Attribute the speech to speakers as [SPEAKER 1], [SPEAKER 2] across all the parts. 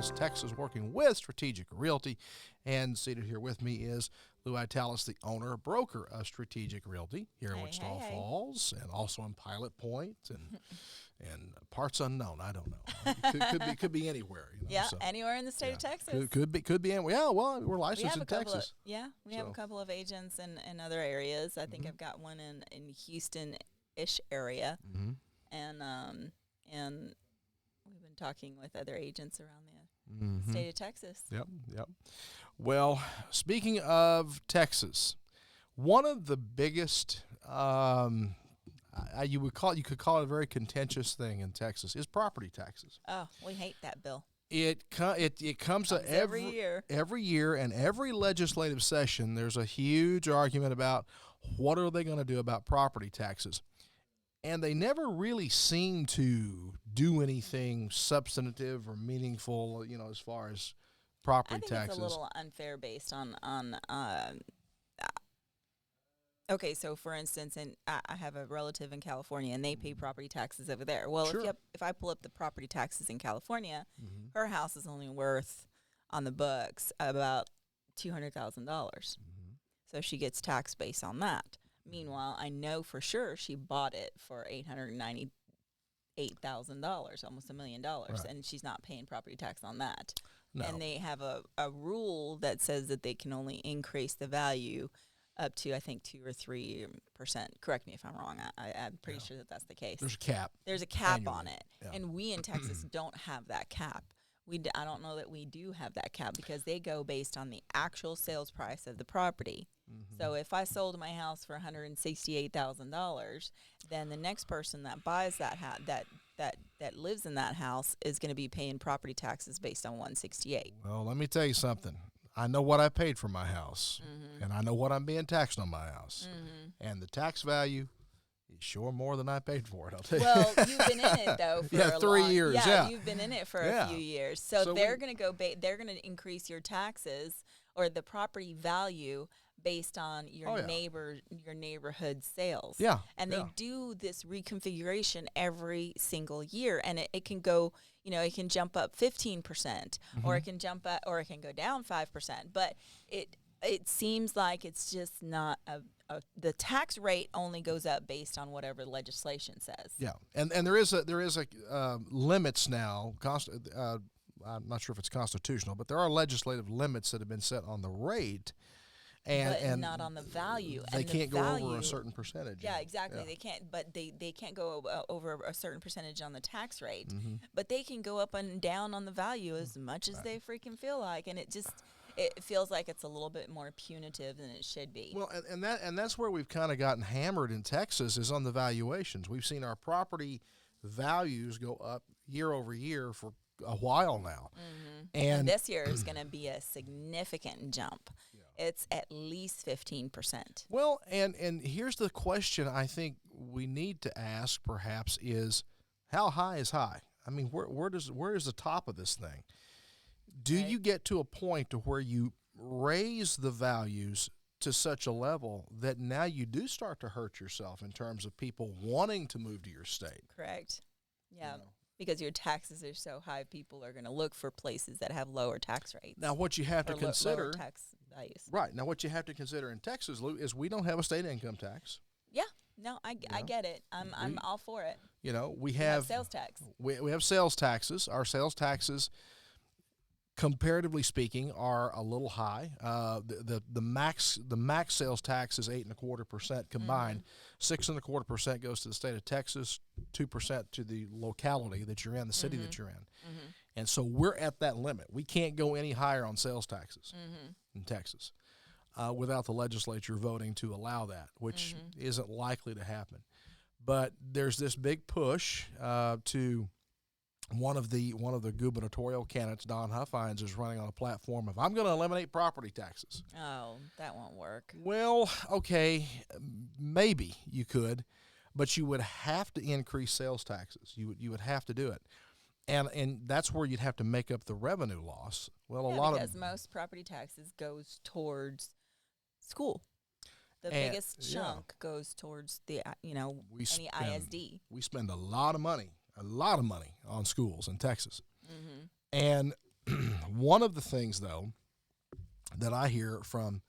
[SPEAKER 1] Dallas, Texas, working with Strategic Realty. And seated here with me is Lou Italis, the owner, broker of Strategic Realty here in Wichita Falls, and also in Pilot Point and parts unknown. I don't know. Could be anywhere.
[SPEAKER 2] Anywhere in the state of Texas.
[SPEAKER 1] Could be anywhere. Yeah, well, we're licensed in Texas.
[SPEAKER 2] We have a couple of agents in other areas. I think I've got one in Houston-ish area, and we've been talking with other agents around the state of Texas.
[SPEAKER 1] Yep. Well, speaking of Texas, one of the biggest, you could call it a very contentious thing in Texas is property taxes.
[SPEAKER 2] Oh, we hate that bill.
[SPEAKER 1] It comes every year. Every year, and every legislative session, there's a huge argument about what are they going to do about property taxes. And they never really seem to do anything substantive or meaningful, as far as property taxes.
[SPEAKER 2] I think it's a little unfair based on okay, so for instance, I have a relative in California, and they pay property taxes over there. Well,
[SPEAKER 1] sure.
[SPEAKER 2] if I pull up the property taxes in California, her house is only worth on the books about $200,000. So she gets taxed based on that. Meanwhile, I know for sure she bought it for $898,000, almost $1 million,
[SPEAKER 1] right.
[SPEAKER 2] And she's not paying property tax on that.
[SPEAKER 1] No.
[SPEAKER 2] And they have a rule that says that they can only increase the value up to, I think, 2 or 3%. Correct me if I'm wrong. I'm pretty sure that that's the case.
[SPEAKER 1] There's a cap.
[SPEAKER 2] There's a cap
[SPEAKER 1] annually.
[SPEAKER 2] on it,
[SPEAKER 1] Yeah.
[SPEAKER 2] and we in Texas don't have that cap. I don't know that we do have that cap because they go based on the actual sales price of the property. So if I sold my house for $168,000, then the next person that buys that that lives in that house is going to be paying property taxes based on $168,000.
[SPEAKER 1] Well, let me tell you something. I know what I paid for my house, and I know what I'm being taxed on my house, and the tax value is sure more than I paid for it. I'll tell you.
[SPEAKER 2] Well, you've been in it though for
[SPEAKER 1] 3 years. Yeah,
[SPEAKER 2] you've been in it for a few years, so they're going to they're going to increase your taxes or the property value based on your neighborhood sales.
[SPEAKER 1] Yeah,
[SPEAKER 2] and they do this reconfiguration every single year, and it can go, it can jump up 15%, or it can or it can go down 5%. But it seems like it's just not the tax rate only goes up based on whatever legislation says.
[SPEAKER 1] Yeah, and there is a limits now. I'm not sure if it's constitutional, but there are legislative limits that have been set on the rate. And
[SPEAKER 2] not on the value.
[SPEAKER 1] They can't go over a certain percentage.
[SPEAKER 2] Yeah, exactly. Yeah. They can't, but they can't go over a certain percentage on the tax rate. But they can go up and down on the value as much as they freaking feel like, and it feels like it's a little bit more punitive than it should be.
[SPEAKER 1] Well, and that's where we've kind of gotten hammered in Texas is on the valuations. We've seen our property values go up year over year for a while now.
[SPEAKER 2] And this year is going to be a significant jump. Yeah. It's at least 15%.
[SPEAKER 1] Well, and here's the question I think we need to ask perhaps is how high is high? I mean, where is the top of this thing? Do you get to a point to where you raise the values to such a level that now you do start to hurt yourself in terms of people wanting to move to your state?
[SPEAKER 2] Correct. Yeah. Because your taxes are so high, people are going to look for places that have lower tax rates.
[SPEAKER 1] Now, what you have to consider,
[SPEAKER 2] lower tax values.
[SPEAKER 1] Right. Now, what you have to consider in Texas, Lou, is we don't have a state income tax.
[SPEAKER 2] Yeah. No, I get it. I'm all for it.
[SPEAKER 1] We have
[SPEAKER 2] sales tax.
[SPEAKER 1] We have sales taxes. Our sales taxes, comparatively speaking, are a little high. The max sales tax is 8.25% combined. 6.25% goes to the state of Texas, 2% to the locality that you're in, the city that you're in, and so we're at that limit. We can't go any higher on sales taxes in Texas without the legislature voting to allow that, which isn't likely to happen. But there's this big push to. One of the gubernatorial candidates, Don Huffines, is running on a platform of, I'm going to eliminate property taxes.
[SPEAKER 2] Oh, that won't work.
[SPEAKER 1] Well, okay, maybe you could, but you would have to increase sales taxes. You would have to do it. And that's where you'd have to make up the revenue loss. Well,
[SPEAKER 2] because most property taxes goes towards school. The biggest chunk goes towards the any ISD.
[SPEAKER 1] We spend a lot of money on schools in Texas. And One of the things, though, that I hear from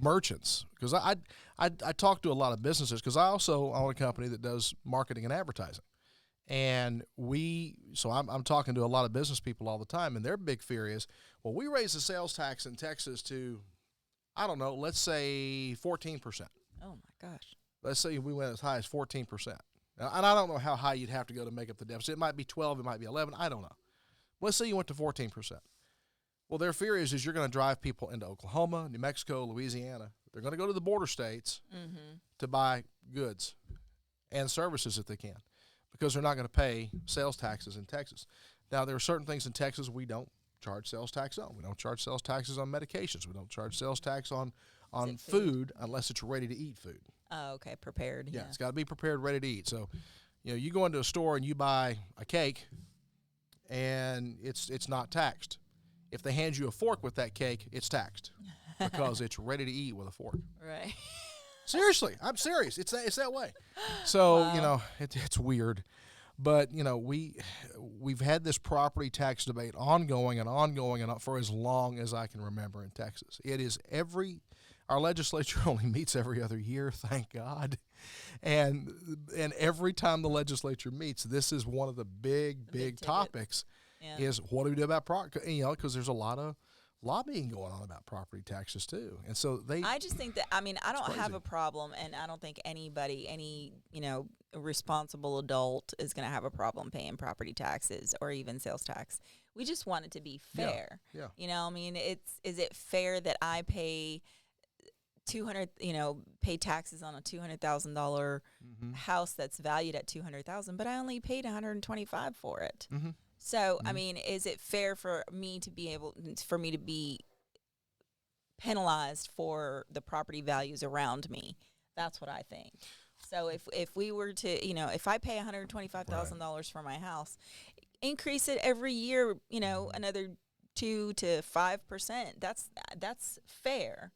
[SPEAKER 1] merchants, because I talk to a lot of businesses, because I also own a company that does marketing and advertising. And so I'm talking to a lot of business people all the time, and their big fear is, well, we raise the sales tax in Texas to, I don't know, let's say 14%.
[SPEAKER 2] Oh my gosh.
[SPEAKER 1] Let's say we went as high as 14%. Now, and I don't know how high you'd have to go to make up the deficit. It might be 12, it might be 11, I don't know. Let's say you went to 14%. Well, their fear is you're going to drive people into Oklahoma, New Mexico, Louisiana. They're going to go to the border states to buy goods and services if they can, because they're not going to pay sales taxes in Texas. Now, there are certain things in Texas we don't charge sales tax on. We don't charge sales taxes on medications. We don't charge sales tax on food unless it's ready-to-eat food.
[SPEAKER 2] Oh, okay, prepared.
[SPEAKER 1] Yeah, it's got to be prepared, ready to eat. So, you go into a store and you buy a cake, and it's not taxed. If they hand you a fork with that cake, it's taxed because it's ready to eat with a fork.
[SPEAKER 2] Right.
[SPEAKER 1] Seriously, I'm serious. It's that way. So
[SPEAKER 2] Wow.
[SPEAKER 1] it's weird, but we've had this property tax debate ongoing and for as long as I can remember in Texas. It is our legislature only meets every other year, thank God, and every time the legislature meets, this is one of the big topics.
[SPEAKER 2] Yeah.
[SPEAKER 1] Is what do we do about because there's a lot of lobbying going on about property taxes too, and so
[SPEAKER 2] I just think that I don't have
[SPEAKER 1] crazy.
[SPEAKER 2] a problem, and I don't think any responsible adult is going to have a problem paying property taxes or even sales tax. We just want it to be fair.
[SPEAKER 1] Yeah.
[SPEAKER 2] Is it fair that I pay pay taxes on a $200,000 house that's valued at $200,000, but I only paid $125 for it.
[SPEAKER 1] Mm-hmm.
[SPEAKER 2] So, is it fair for me to be penalized for the property values around me? That's what I think. So if we were to, if I pay $125,000 for my house, increase it every year, another 2 to 5%. That's fair.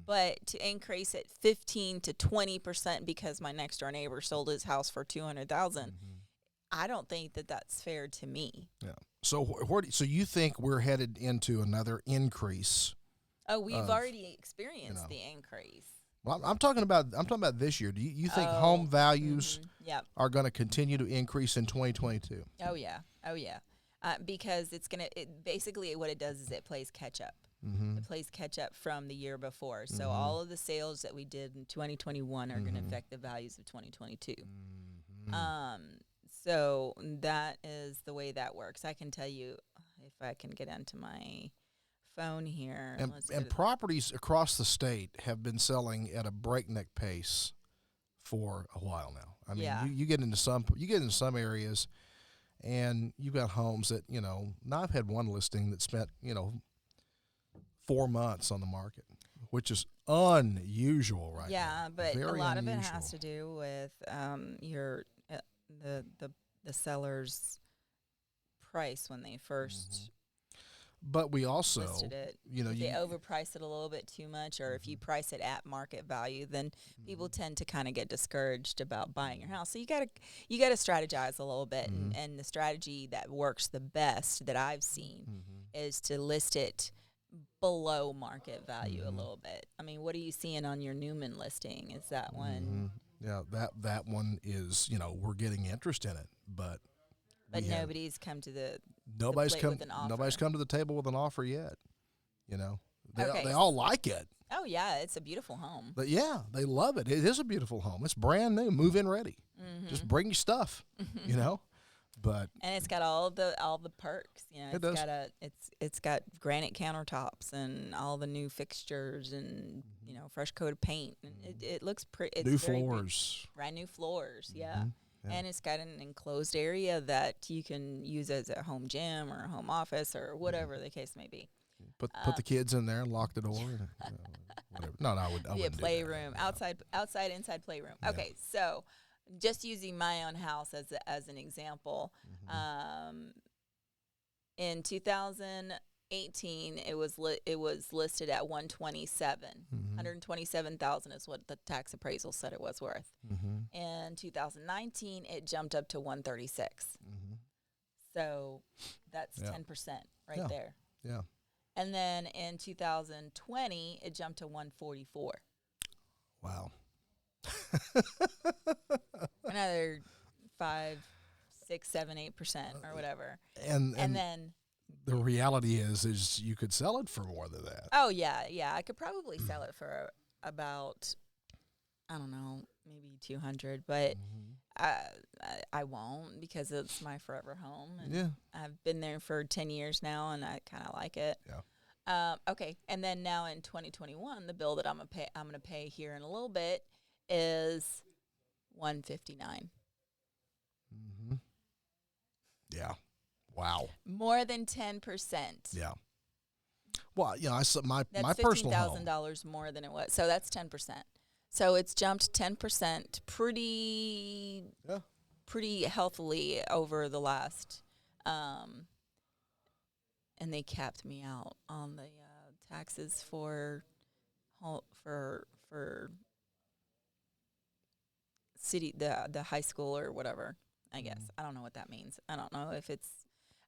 [SPEAKER 2] But to increase it 15 to 20% because my next door neighbor sold his house for $200,000. I don't think that that's fair to me.
[SPEAKER 1] Yeah. So so you think we're headed into another increase?
[SPEAKER 2] Oh, we've already experienced the increase.
[SPEAKER 1] Well, I'm talking about this year. Do you think home values are going to continue to increase in 2022?
[SPEAKER 2] Oh yeah. Because basically what it does is it plays catch up. It plays catch up from the year before. So all of the sales that we did in 2021 are going to affect the values of 2022. So that is the way that works. I can tell you if I can get onto my phone here.
[SPEAKER 1] And properties across the state have been selling at a breakneck pace for a while now. I mean, you get into some areas, and you've got homes that now I've had one listing that spent 4 months on the market, which is unusual right now.
[SPEAKER 2] Yeah, but
[SPEAKER 1] Very
[SPEAKER 2] a lot
[SPEAKER 1] unusual.
[SPEAKER 2] of it has to do with your the seller's price when they first
[SPEAKER 1] But we also,
[SPEAKER 2] listed it. If they overprice it a little bit too much, or if you price it at market value, then people tend to kind of get discouraged about buying your house. So you gotta strategize a little bit, and the strategy that works the best that I've seen is to list it below market value a little bit. I mean, what are you seeing on your Newman listing? Is that one?
[SPEAKER 1] Yeah, that one is, we're getting interest in it, but
[SPEAKER 2] nobody's come to
[SPEAKER 1] nobody's
[SPEAKER 2] plate
[SPEAKER 1] come
[SPEAKER 2] with an offer.
[SPEAKER 1] Nobody's come to the table with an offer yet.
[SPEAKER 2] Okay.
[SPEAKER 1] They all like it.
[SPEAKER 2] Oh yeah, it's a beautiful home.
[SPEAKER 1] But yeah, they love it. It is a beautiful home. It's brand new, move in ready. Just bring your stuff, But
[SPEAKER 2] and it's got all the perks.
[SPEAKER 1] It does.
[SPEAKER 2] It's got granite countertops and all the new fixtures and fresh coat of paint. And it looks pretty. It's
[SPEAKER 1] new
[SPEAKER 2] very
[SPEAKER 1] floors.
[SPEAKER 2] brand new floors. Yeah.
[SPEAKER 1] Yeah.
[SPEAKER 2] And it's got an enclosed area that you can use as a home gym or a home office or whatever the case may be.
[SPEAKER 1] Put the kids in there and lock the door. Whatever. No, I would. I
[SPEAKER 2] Be a
[SPEAKER 1] wouldn't do that.
[SPEAKER 2] playroom, outside, inside playroom.
[SPEAKER 1] Yeah.
[SPEAKER 2] Okay, so just using my own house as an example, in 2018 it was listed at 127. 127,000 is what the tax appraisal said it was worth. In 2019 it jumped up to 136. So that's
[SPEAKER 1] Yeah.
[SPEAKER 2] 10% right
[SPEAKER 1] Yeah.
[SPEAKER 2] there.
[SPEAKER 1] Yeah.
[SPEAKER 2] And then in 2020, it jumped to 144.
[SPEAKER 1] Wow.
[SPEAKER 2] Another 5, 6, 7, 8% or whatever.
[SPEAKER 1] And
[SPEAKER 2] And then,
[SPEAKER 1] the reality is you could sell it for more than that.
[SPEAKER 2] oh yeah, I could probably sell it for about, I don't know, maybe 200, but I won't because it's my forever home. And
[SPEAKER 1] Yeah.
[SPEAKER 2] I've been there for 10 years now, and I kind of like it.
[SPEAKER 1] Yeah.
[SPEAKER 2] Okay, and then now in 2021, the bill that I'm gonna pay here in a little bit is $159.
[SPEAKER 1] Mm-hmm. Yeah. Wow.
[SPEAKER 2] More than 10%.
[SPEAKER 1] Yeah. Well, I saw my
[SPEAKER 2] That's
[SPEAKER 1] personal home.
[SPEAKER 2] $15,000 more than it was. So that's 10%. So it's jumped 10% pretty healthily over the last, and they capped me out on the taxes for city, the high school or whatever. I guess I don't know what that means. I don't know if it's.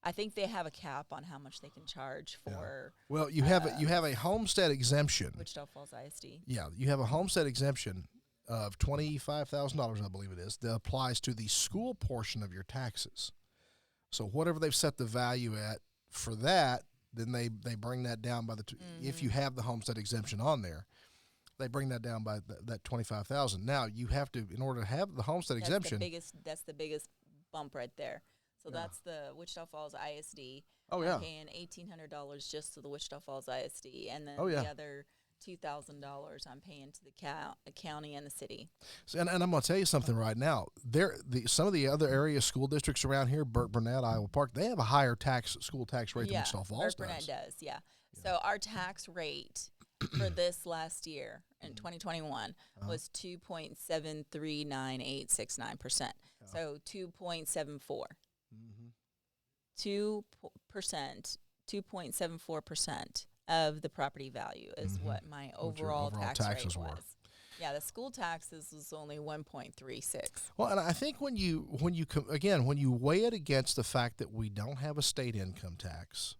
[SPEAKER 2] I think they have a cap on how much they can charge for.
[SPEAKER 1] Well, you have a homestead exemption.
[SPEAKER 2] Wichita Falls ISD.
[SPEAKER 1] Yeah, you have a homestead exemption of $25,000, I believe it is, that applies to the school portion of your taxes. So whatever they've set the value at for that, then they bring that down by if you have the homestead exemption on there, they bring that down by that $25,000. Now you have to, in order to have the homestead exemption.
[SPEAKER 2] That's the biggest bump right there. So
[SPEAKER 1] Yeah.
[SPEAKER 2] that's the Wichita Falls ISD.
[SPEAKER 1] Oh yeah.
[SPEAKER 2] I'm paying $1,800 just to the Wichita Falls ISD, and then
[SPEAKER 1] Oh, yeah.
[SPEAKER 2] the other $2,000 I'm paying to the county and the city.
[SPEAKER 1] So, and I'm going to tell you something right now. Some of the other area school districts around here, Burke Burnett, Iowa Park, they have a higher school tax rate than Wichita Falls
[SPEAKER 2] Burke Burnett does. Yeah. So our tax rate for this last year in 2021 was 2.739869%. So 2.74. 2.74% of the property value is what my overall tax
[SPEAKER 1] taxes
[SPEAKER 2] rate
[SPEAKER 1] were.
[SPEAKER 2] was. Yeah, the school taxes was only 1.36.
[SPEAKER 1] Well, and I think when you weigh it against the fact that we don't have a state income tax,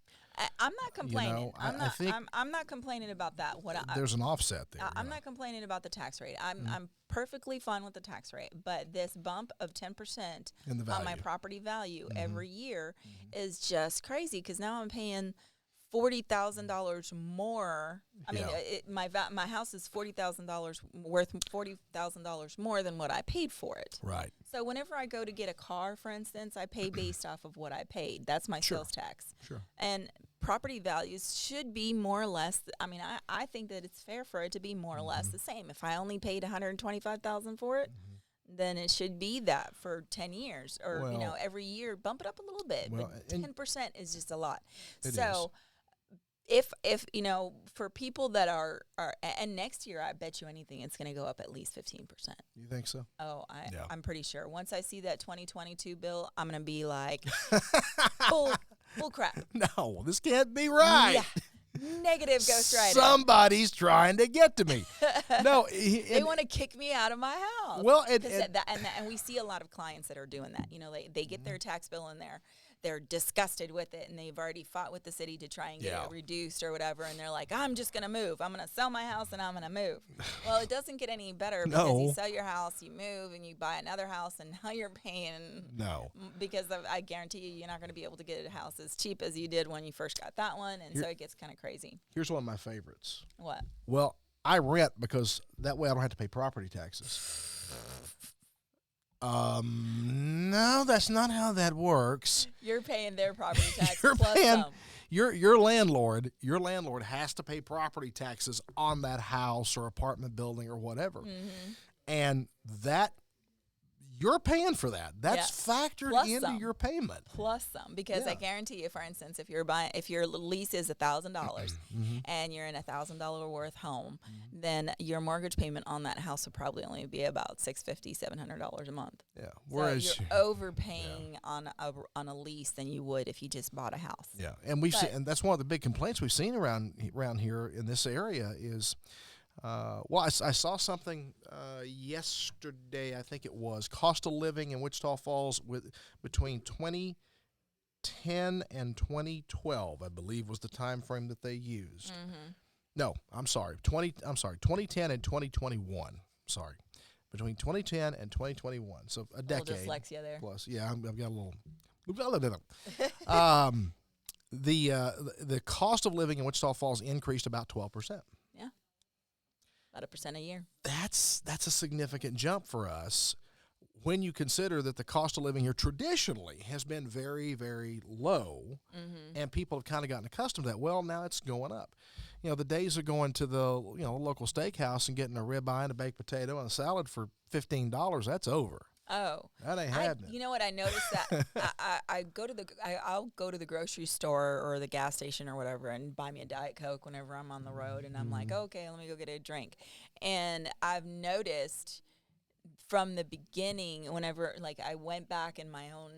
[SPEAKER 2] I'm not complaining.
[SPEAKER 1] I think
[SPEAKER 2] I'm not complaining about that.
[SPEAKER 1] There's an offset there.
[SPEAKER 2] I'm not complaining about the tax rate. I'm perfectly fine with the tax rate, but this bump of 10%
[SPEAKER 1] in the value
[SPEAKER 2] on my property value every year is just crazy because now I'm paying $40,000 more. I mean, my house is $40,000 worth $40,000 more than what I paid for it.
[SPEAKER 1] Right.
[SPEAKER 2] So whenever I go to get a car, for instance, I pay based off of what I paid. That's my sales tax.
[SPEAKER 1] Sure.
[SPEAKER 2] And property values should be more or less. I mean, I think that it's fair for it to be more or less the same. If I only paid $125,000 for it, then it should be that for 10 years, or every year bump it up a little bit.
[SPEAKER 1] Well,
[SPEAKER 2] but 10% is just a lot.
[SPEAKER 1] It
[SPEAKER 2] So. If for people that are and next year I bet you anything it's going to go up at least 15%.
[SPEAKER 1] You think so?
[SPEAKER 2] Oh, I'm pretty sure. Once I see that 2022 bill, I'm going to be like, bull crap.
[SPEAKER 1] No, this can't be right.
[SPEAKER 2] Yeah. Negative Ghost Rider.
[SPEAKER 1] Somebody's trying to get to me. No,
[SPEAKER 2] they want to kick me out of my house.
[SPEAKER 1] Well,
[SPEAKER 2] and we see a lot of clients that are doing that. They get their tax bill in there. They're disgusted with it, and they've already fought with the city to try and get it reduced or whatever, and they're like, I'm just going to move. I'm going to sell my house, and I'm going to move. Well, it doesn't get any better because you sell your house, you move, and you buy another house, and now you're paying.
[SPEAKER 1] No.
[SPEAKER 2] Because I guarantee you're not going to be able to get a house as cheap as you did when you first got that one, and so it gets kind of crazy.
[SPEAKER 1] Here's one of my favorites.
[SPEAKER 2] What?
[SPEAKER 1] Well, I rent because that way I don't have to pay property taxes. No, that's not how that works.
[SPEAKER 2] You're paying their property tax
[SPEAKER 1] You're
[SPEAKER 2] plus
[SPEAKER 1] paying,
[SPEAKER 2] some.
[SPEAKER 1] Your landlord has to pay property taxes on that house or apartment building or whatever.
[SPEAKER 2] Mm-hmm.
[SPEAKER 1] And that you're paying for that. That's factored
[SPEAKER 2] Plus
[SPEAKER 1] into
[SPEAKER 2] some.
[SPEAKER 1] your payment.
[SPEAKER 2] Plus some, because I guarantee you, for instance, if your lease is $1,000 and you're in $1,000 worth home, then your mortgage payment on that house would probably only be about $650, $700 a month.
[SPEAKER 1] Yeah.
[SPEAKER 2] Whereas so you're overpaying on a lease than you would if you just bought a house.
[SPEAKER 1] Yeah, and and that's one of the big complaints we've seen around here in this area is. I saw something yesterday. I think it was cost of living in Wichita Falls with between 20 2010 and 2012, I believe, was the time frame that they used. No, I'm sorry. 2010 and 2021. Sorry. Between 2010 and 2021. So a decade.
[SPEAKER 2] A little dyslexia there.
[SPEAKER 1] Plus. Yeah, I've got a little. The cost of living in Wichita Falls increased about 12%.
[SPEAKER 2] Yeah. About 1% a year.
[SPEAKER 1] That's a significant jump for us when you consider that the cost of living here traditionally has been very, very low, and people have kind of gotten accustomed to that. Well, now it's going up. You know, the days of going to the local steakhouse and getting a ribeye and a baked potato and a salad for $15, that's over.
[SPEAKER 2] Oh,
[SPEAKER 1] that ain't happening.
[SPEAKER 2] You know what? I noticed that I'll go to the grocery store or the gas station or whatever and buy me a Diet Coke whenever I'm on the road, and I'm like, okay, let me go get a drink. And I've noticed from the beginning, whenever like I went back in my own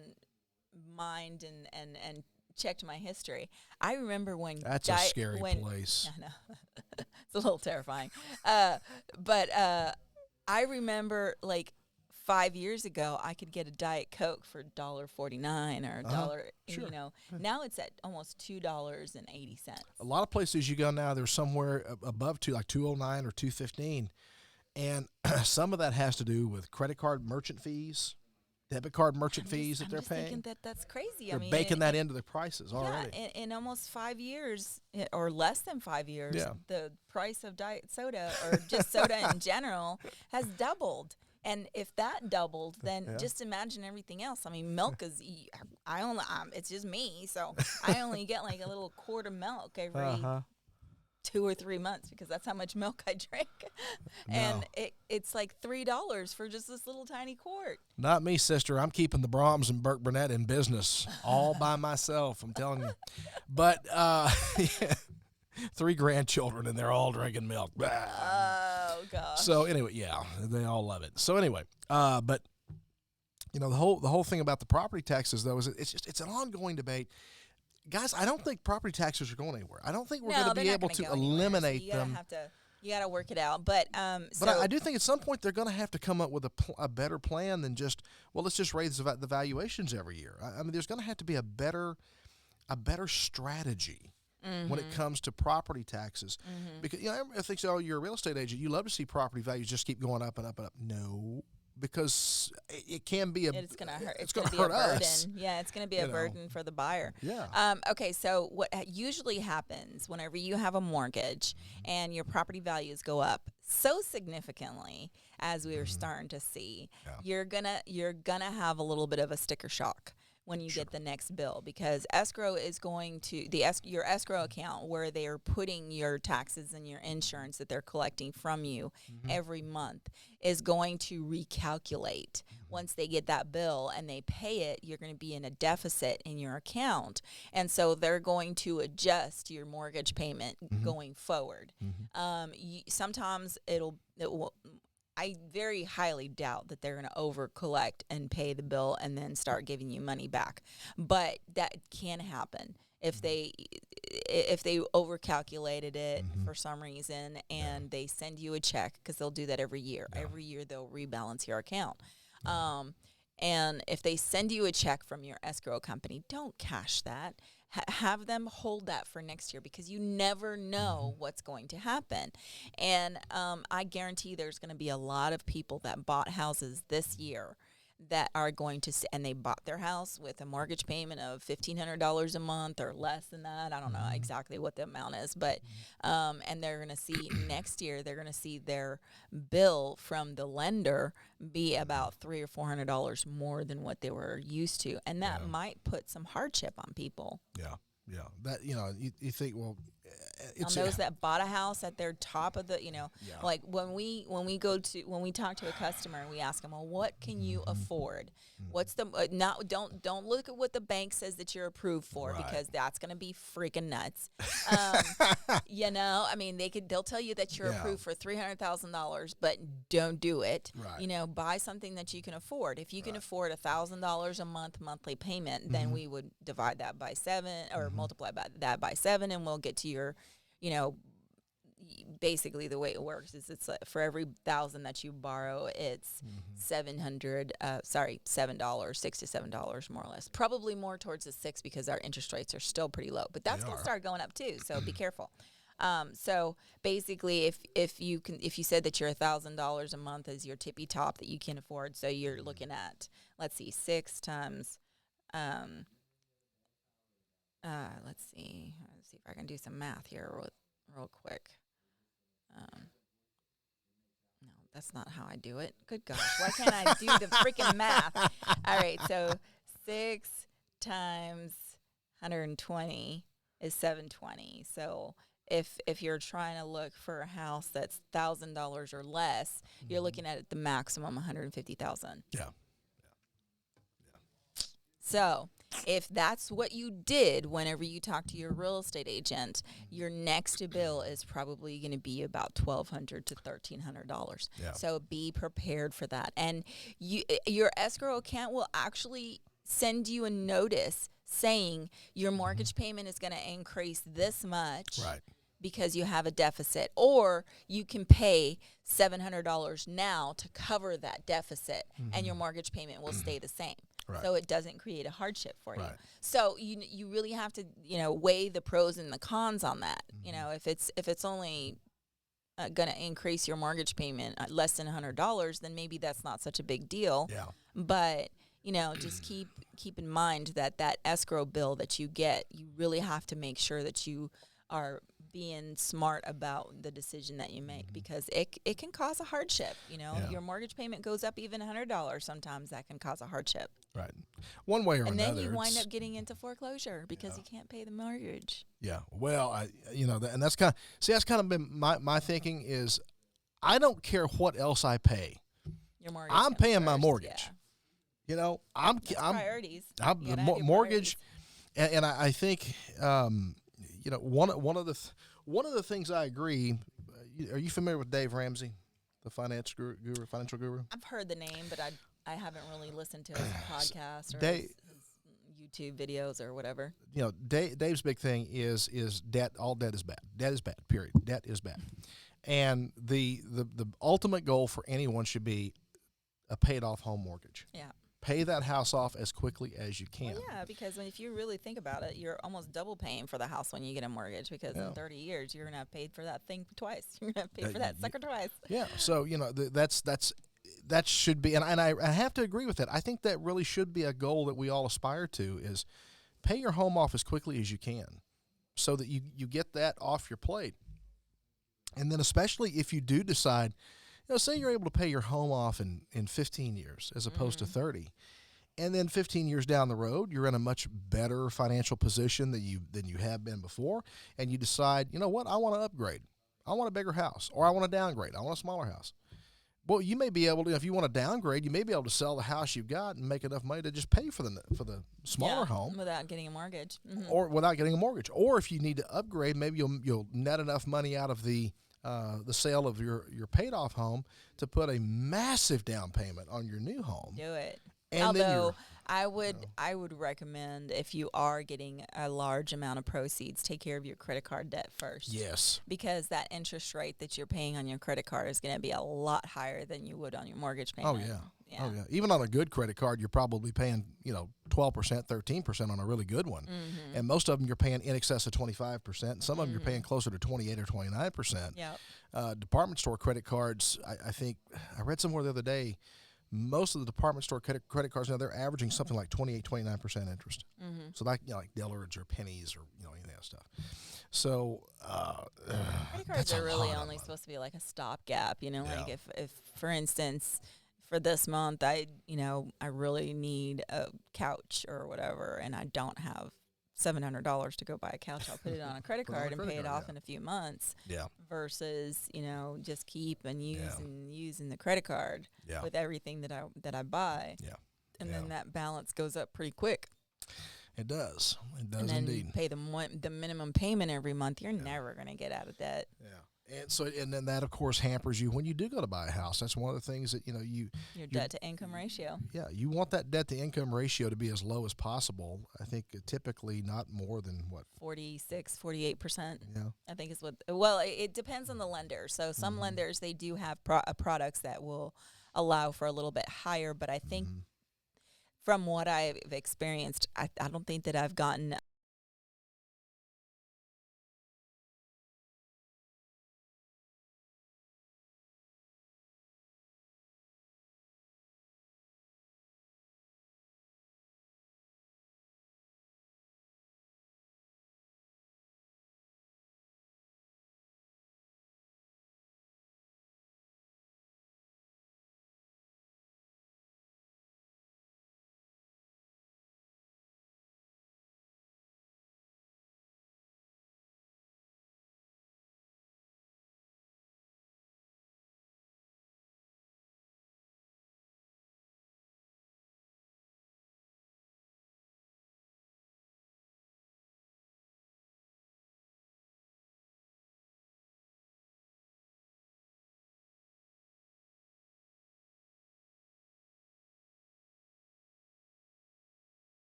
[SPEAKER 2] mind and checked my history, I remember when
[SPEAKER 1] that's a scary place.
[SPEAKER 2] I know. It's a little terrifying, but I remember like 5 years ago, I could get a Diet Coke for $1.49 or $1.
[SPEAKER 1] Sure.
[SPEAKER 2] You know, now it's at almost $2.80.
[SPEAKER 1] A lot of places you go now, they're somewhere above like $2.09 or $2.15, and some of that has to do with credit card merchant fees, debit card merchant fees that they're paying.
[SPEAKER 2] Thinking that's crazy.
[SPEAKER 1] They're baking that into the prices already.
[SPEAKER 2] Yeah, in almost 5 years or less than 5 years, the price of diet soda or just soda in general has doubled. And if that doubled, then just imagine everything else. I mean, milk is, it's just me, so I only get like a little quart of milk every 2 or 3 months because that's how much milk I drink. And it's like $3 for just this little tiny quart.
[SPEAKER 1] Not me, sister. I'm keeping the Brahms and Burke Burnett in business all by myself, I'm telling you. But 3 grandchildren, and they're all drinking milk.
[SPEAKER 2] Oh, gosh.
[SPEAKER 1] So anyway, they all love it. So anyway, but you know, the whole thing about the property taxes, though, is it's an ongoing debate. Guys, I don't think property taxes are going anywhere. I don't think we're going to be able to eliminate them.
[SPEAKER 2] You got to work it out. But
[SPEAKER 1] I do think at some point they're going to have to come up with a better plan than just, well, let's just raise the valuations every year. I mean, there's going to have to be a better strategy when it comes to property taxes. Because I think so. You're a real estate agent. You love to see property values just keep going up and up and up. No, because it can be
[SPEAKER 2] it's going to hurt.
[SPEAKER 1] It's going to hurt us.
[SPEAKER 2] Yeah, it's going to be a burden for the buyer.
[SPEAKER 1] Yeah.
[SPEAKER 2] Okay, so what usually happens whenever you have a mortgage and your property values go up so significantly, as we are starting to see, you're gonna have a little bit of a sticker shock when you get the next bill, because escrow is going to your escrow account where they are putting your taxes and your insurance that they're collecting from you every month is going to recalculate. Once they get that bill and they pay it, you're going to be in a deficit in your account, and so they're going to adjust your mortgage payment going forward. Sometimes it will. I very highly doubt that they're going to over collect and pay the bill and then start giving you money back. But that can happen if they over calculated it for some reason and they send you a check, because they'll do that every year. Every year they'll rebalance your account. And if they send you a check from your escrow company, don't cash that. Have them hold that for next year, because you never know what's going to happen. And I guarantee there's going to be a lot of people that bought houses this year that are going to, and they bought their house with a mortgage payment of $1,500 a month or less than that. I don't know exactly what the amount is, but and they're going to see next year, they're going to see their bill from the lender be about $300 or $400 more than what they were used to, and that might put some hardship on people.
[SPEAKER 1] Yeah, that you think, well, it's
[SPEAKER 2] on those that bought a house at their top of the, like when we talk to a customer and we ask them, well, what can you afford? What's the don't look at what the bank says that you're approved for, because that's going to be freaking nuts. I mean, they'll tell you that you're approved for $300,000, but don't do it. Buy something that you can afford. If you can afford $1,000 a month monthly payment, then we would divide that by 7 or multiply that by 7, and we'll get to your basically the way it works is it's like for every 1,000 that you borrow, it's $7, $6 to $7 more or less. Probably more towards the 6 because our interest rates are still pretty low, but that's going to start going up too. So be careful. So basically, if you said that your $1,000 a month is your tippy top that you can afford, so you're looking at, let's see, 6 times. Let's see if I can do some math here real quick. No, that's not how I do it. Good gosh, why can't I do the freaking math? All right, so 6 times 120 is 720. So if you're trying to look for a house that's $1,000 or less, you're looking at the maximum $150,000.
[SPEAKER 1] Yeah.
[SPEAKER 2] So if that's what you did whenever you talk to your real estate agent, your next bill is probably going to be about $1,200 to $1,300.
[SPEAKER 1] Yeah.
[SPEAKER 2] So be prepared for that. And your escrow account will actually send you a notice saying your mortgage payment is going to increase this much.
[SPEAKER 1] Right.
[SPEAKER 2] Because you have a deficit, or you can pay $700 now to cover that deficit, and your mortgage payment will stay the same.
[SPEAKER 1] Right.
[SPEAKER 2] So it doesn't create a hardship for you.
[SPEAKER 1] Right.
[SPEAKER 2] So you really have to weigh the pros and the cons on that. If it's only going to increase your mortgage payment at less than $100, then maybe that's not such a big deal.
[SPEAKER 1] Yeah.
[SPEAKER 2] But just keep in mind that escrow bill that you get, you really have to make sure that you are being smart about the decision that you make, because it can cause a hardship. Your mortgage payment goes up even $100. Sometimes that can cause a hardship.
[SPEAKER 1] Right. One way or
[SPEAKER 2] and
[SPEAKER 1] another.
[SPEAKER 2] And then you wind up getting into foreclosure because you can't pay the mortgage.
[SPEAKER 1] Yeah. Well, and that's kind of been my thinking is, I don't care what else I pay.
[SPEAKER 2] Your mortgage.
[SPEAKER 1] I'm paying my
[SPEAKER 2] first,
[SPEAKER 1] mortgage.
[SPEAKER 2] Yeah.
[SPEAKER 1] I'm
[SPEAKER 2] priorities.
[SPEAKER 1] The mortgage, and I think one of the things I agree. Are you familiar with Dave Ramsey, the financial guru?
[SPEAKER 2] I've heard the name, but I haven't really listened to his podcast or his YouTube videos or whatever.
[SPEAKER 1] Dave's big thing is debt. All debt is bad. Debt is bad. Period. Debt is bad. And the ultimate goal for anyone should be a paid off home mortgage.
[SPEAKER 2] Yeah.
[SPEAKER 1] Pay that house off as quickly as you can.
[SPEAKER 2] Well, yeah, because if you really think about it, you're almost double paying for the house when you get a mortgage, because in 30 years you're going to have paid for that thing twice. You're going to have paid for that sucker twice.
[SPEAKER 1] Yeah, so that should be, and I have to agree with that. I think that really should be a goal that we all aspire to, is pay your home off as quickly as you can, so that you get that off your plate. And then especially if you do decide, say you're able to pay your home off in 15 years as opposed to 30, and then 15 years down the road, you're in a much better financial position than you have been before, and you decide, I want to upgrade. I want a bigger house, or I want to downgrade. I want a smaller house. Well, you may be able to, if you want to downgrade, you may be able to sell the house you've got and make enough money to just pay for the smaller home
[SPEAKER 2] without getting a mortgage,
[SPEAKER 1] or without getting a mortgage. Or if you need to upgrade, maybe you'll net enough money out of the sale of your paid off home to put a massive down payment on your new home.
[SPEAKER 2] Do it.
[SPEAKER 1] And
[SPEAKER 2] although I would recommend, if you are getting a large amount of proceeds, take care of your credit card debt first.
[SPEAKER 1] Yes.
[SPEAKER 2] Because that interest rate that you're paying on your credit card is going to be a lot higher than you would on your mortgage payment.
[SPEAKER 1] Oh yeah. Oh yeah. Even on a good credit card, you're probably paying 12%, 13% on a really good one, and most of them you're paying in excess of 25%. Some of them you're paying closer to 28 or 29%.
[SPEAKER 2] Yeah.
[SPEAKER 1] Department store credit cards, I think I read somewhere the other day, most of the department store credit cards now, they're averaging something like 28, 29% interest. So like Dillard's or Penny's or any of that stuff. So
[SPEAKER 2] credit cards are really only supposed to be like a stopgap. Like if for instance, for this month I really need a couch or whatever, and I don't have $700 to go buy a couch, I'll put it on a credit card and pay it off in a few months.
[SPEAKER 1] Yeah.
[SPEAKER 2] Versus, just keep and using the credit card with everything that I buy.
[SPEAKER 1] Yeah.
[SPEAKER 2] And then that balance goes up pretty quick.
[SPEAKER 1] It does. It does
[SPEAKER 2] and then
[SPEAKER 1] indeed.
[SPEAKER 2] Pay the minimum payment every month. You're never going to get out of debt.
[SPEAKER 1] Yeah. And so, and then that of course hampers you when you do go to buy a house. That's one of the things that
[SPEAKER 2] Your debt to income ratio.
[SPEAKER 1] yeah, you want that debt to income ratio to be as low as possible. I think typically not more than what
[SPEAKER 2] 46, 48%.
[SPEAKER 1] yeah.
[SPEAKER 2] I think is what. Well, it depends on the lender. So some lenders, they do have products that will allow for a little bit higher, but I think from what I've experienced, I don't think that I've gotten